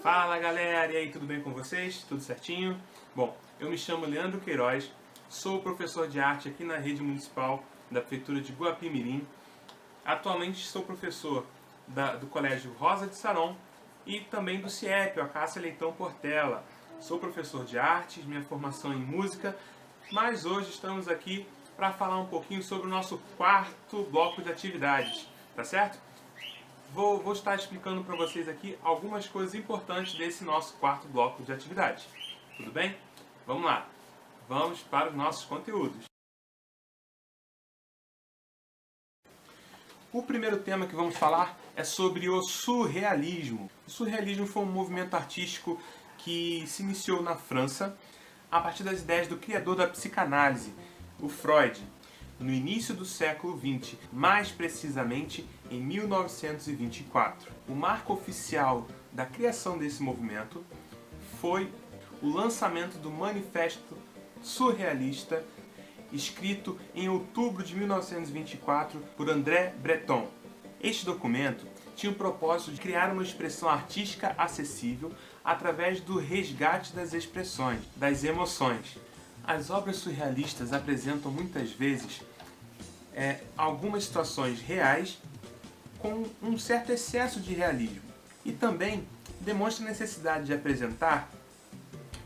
Fala galera, e aí, tudo bem com vocês? Tudo certinho? Bom, eu me chamo Leandro Queiroz, sou professor de arte aqui na rede municipal da prefeitura de Guapimirim. Atualmente sou professor do Colégio Rosa de Saron e também do CIEP, a Acácia Leitão Portela. Sou professor de artes, minha formação em música, mas hoje estamos aqui para falar um pouquinho sobre o nosso quarto bloco de atividades, tá certo? Vou estar explicando para vocês aqui algumas coisas importantes desse nosso quarto bloco de atividades. Tudo bem? Vamos lá. Vamos para os nossos conteúdos. O primeiro tema que vamos falar é sobre o surrealismo. O surrealismo foi um movimento artístico que se iniciou na França a partir das ideias do criador da psicanálise, o Freud, no início do século XX, mais precisamente em 1924. O marco oficial da criação desse movimento foi o lançamento do Manifesto Surrealista, escrito em outubro de 1924 por André Breton. Este documento tinha o propósito de criar uma expressão artística acessível através do resgate das expressões, das emoções. As obras surrealistas apresentam muitas vezes algumas situações reais com um certo excesso de realismo e também demonstra a necessidade de apresentar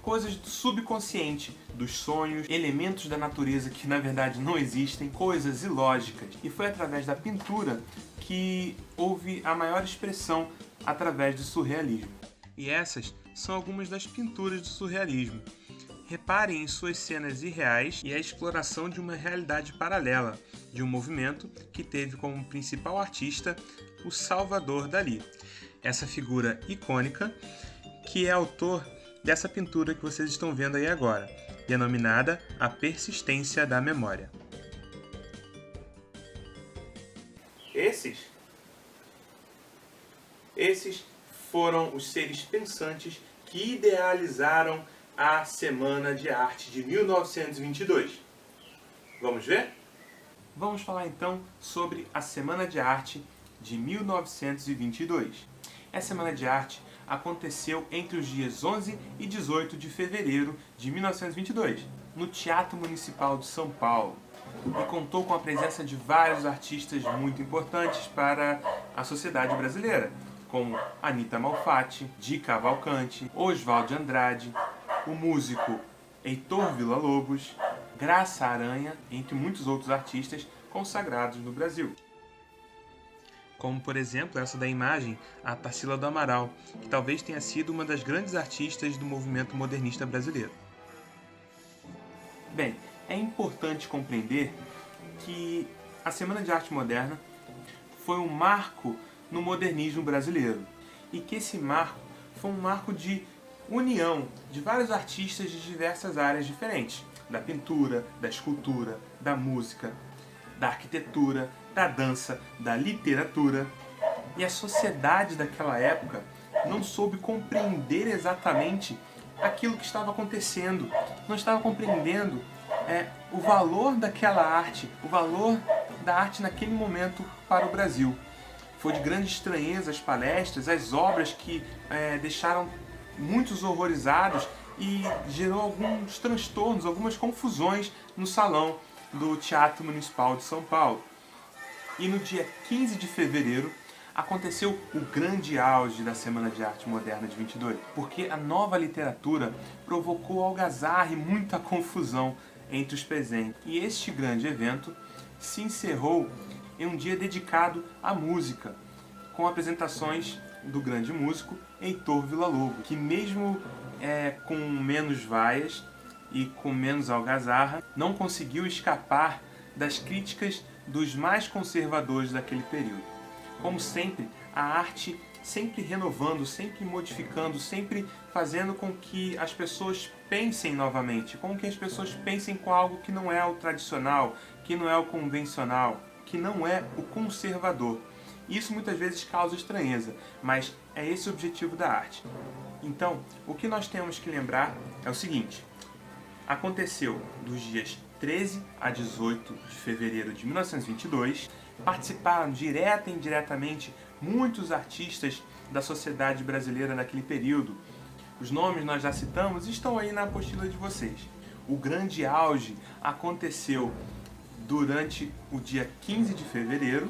coisas do subconsciente, dos sonhos, elementos da natureza que na verdade não existem, coisas ilógicas. E foi através da pintura que houve a maior expressão através do surrealismo. E essas são algumas das pinturas do surrealismo. Reparem em suas cenas irreais e a exploração de uma realidade paralela, de um movimento que teve como principal artista o Salvador Dalí. Essa figura icônica que é autor dessa pintura que vocês estão vendo aí agora, denominada A Persistência da Memória. Esses foram os seres pensantes que idealizaram a Semana de Arte de 1922. Vamos ver? Vamos falar então sobre a Semana de Arte de 1922. Essa Semana de Arte aconteceu entre os dias 11 e 18 de fevereiro de 1922, no Teatro Municipal de São Paulo, e contou com a presença de vários artistas muito importantes para a sociedade brasileira, como Anita Malfatti, Di Cavalcanti, Oswald de Andrade, o músico Heitor Villa-Lobos, Graça Aranha, entre muitos outros artistas consagrados no Brasil. Como, por exemplo, essa da imagem, a Tarsila do Amaral, que talvez tenha sido uma das grandes artistas do movimento modernista brasileiro. Bem, é importante compreender que a Semana de Arte Moderna foi um marco no modernismo brasileiro e que esse marco foi um marco de união de vários artistas de diversas áreas diferentes, da pintura, da escultura, da música, da arquitetura, da dança, da literatura. E a sociedade daquela época não soube compreender exatamente aquilo que estava acontecendo, não estava compreendendo o valor daquela arte, o valor da arte naquele momento para o Brasil. Foi de grande estranheza as palestras, as obras que deixaram muitos horrorizados e gerou alguns transtornos, algumas confusões no salão do Teatro Municipal de São Paulo. E no dia 15 de fevereiro aconteceu o grande auge da Semana de Arte Moderna de 22, porque a nova literatura provocou algazarra e muita confusão entre os presentes. E este grande evento se encerrou em um dia dedicado à música, com apresentações do grande músico Heitor Villa-Lobos, que mesmo com menos vaias e com menos algazarra, não conseguiu escapar das críticas dos mais conservadores daquele período. Como sempre, a arte sempre renovando, sempre modificando, sempre fazendo com que as pessoas pensem novamente, com que as pessoas pensem com algo que não é o tradicional, que não é o convencional, que não é o conservador. Isso muitas vezes causa estranheza, mas é esse o objetivo da arte. Então, o que nós temos que lembrar é o seguinte: aconteceu dos dias 13 a 18 de fevereiro de 1922. Participaram direta e indiretamente muitos artistas da sociedade brasileira naquele período. Os nomes nós já citamos, estão aí na apostila de vocês. O grande auge aconteceu durante o dia 15 de fevereiro,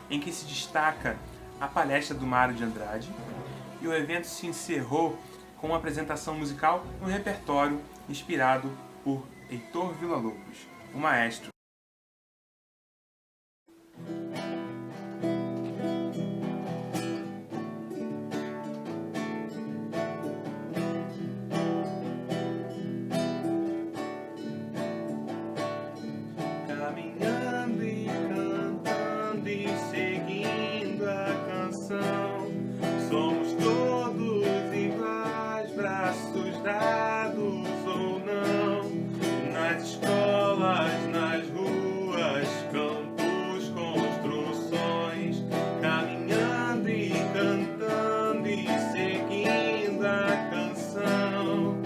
em que se destaca a palestra do Mário de Andrade, e o evento se encerrou com uma apresentação musical no repertório inspirado por Heitor Villa-Lobos, o maestro. Caminhando e cantando e seguindo a canção, somos todos iguais, braços dados ou não, nas escolas, nas ruas, campos, construções, caminhando e cantando e seguindo a canção.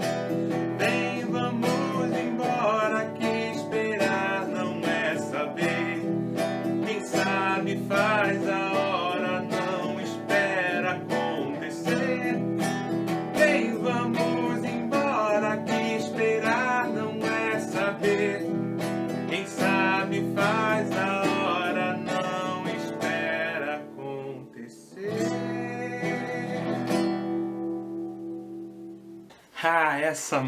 Vem, vamos embora, que esperar não é saber. Quem sabe faz a hora, não espera acontecer. Vem, vamos embora, que esperar não é saber. Quem sabe faz a hora, não espera acontecer. Ah, essa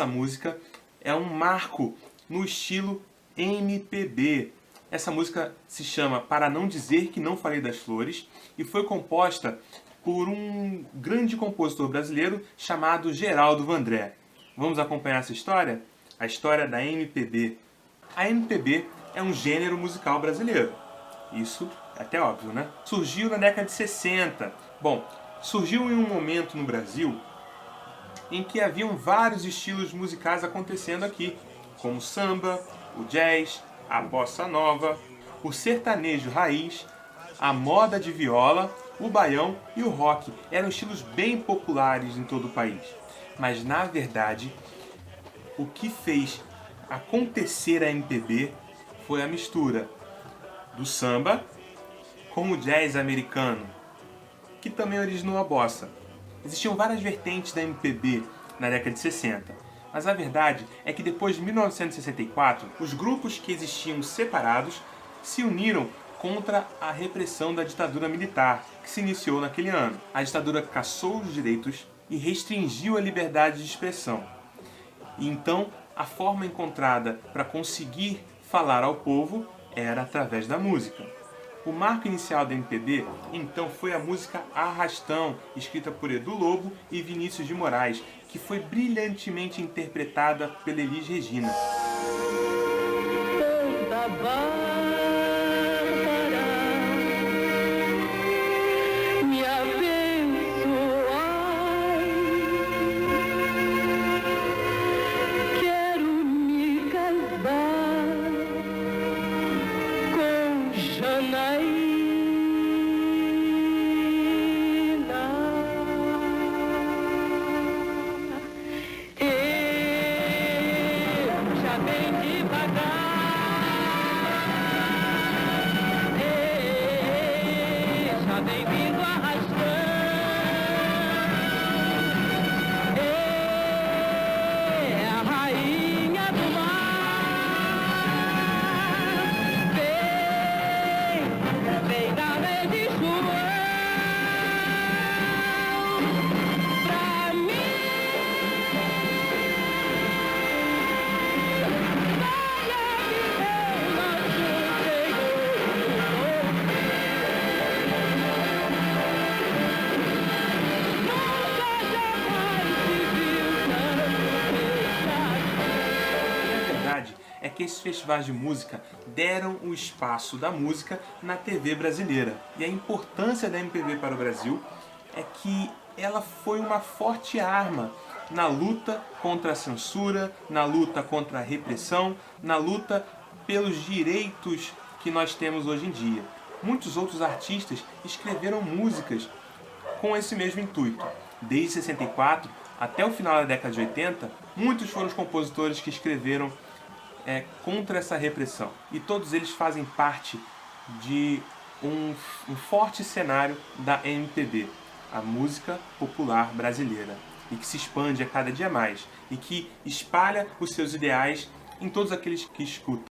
música é um marco no estilo MPB. Essa música se chama Para Não Dizer Que Não Falei das Flores e foi composta por um grande compositor brasileiro chamado Geraldo Vandré. Vamos acompanhar essa história? A história da MPB. A MPB é um gênero musical brasileiro. Isso é até óbvio, né? Surgiu na década de 60. Bom, surgiu em um momento no Brasil em que haviam vários estilos musicais acontecendo aqui, como o samba, o jazz, a bossa nova, o sertanejo raiz, a moda de viola, o baião e o rock. Eram estilos bem populares em todo o país. Mas, na verdade, o que fez acontecer a MPB foi a mistura do samba com o jazz americano, que também originou a bossa. Existiam várias vertentes da MPB na década de 60, mas a verdade é que depois de 1964, os grupos que existiam separados se uniram contra a repressão da ditadura militar, que se iniciou naquele ano. A ditadura cassou os direitos e restringiu a liberdade de expressão. E então, a forma encontrada para conseguir falar ao povo era através da música. O marco inicial da MPB, então, foi a música Arrastão, escrita por Edu Lobo e Vinícius de Moraes, que foi brilhantemente interpretada pela Elis Regina. É que esses festivais de música deram o espaço da música na TV brasileira. E a importância da MPB para o Brasil é que ela foi uma forte arma na luta contra a censura, na luta contra a repressão, na luta pelos direitos que nós temos hoje em dia. Muitos outros artistas escreveram músicas com esse mesmo intuito. Desde 64 até o final da década de 80, muitos foram os compositores que escreveram contra essa repressão. E todos eles fazem parte de um forte cenário da MPB, a música popular brasileira, e que se expande a cada dia mais, e que espalha os seus ideais em todos aqueles que escutam.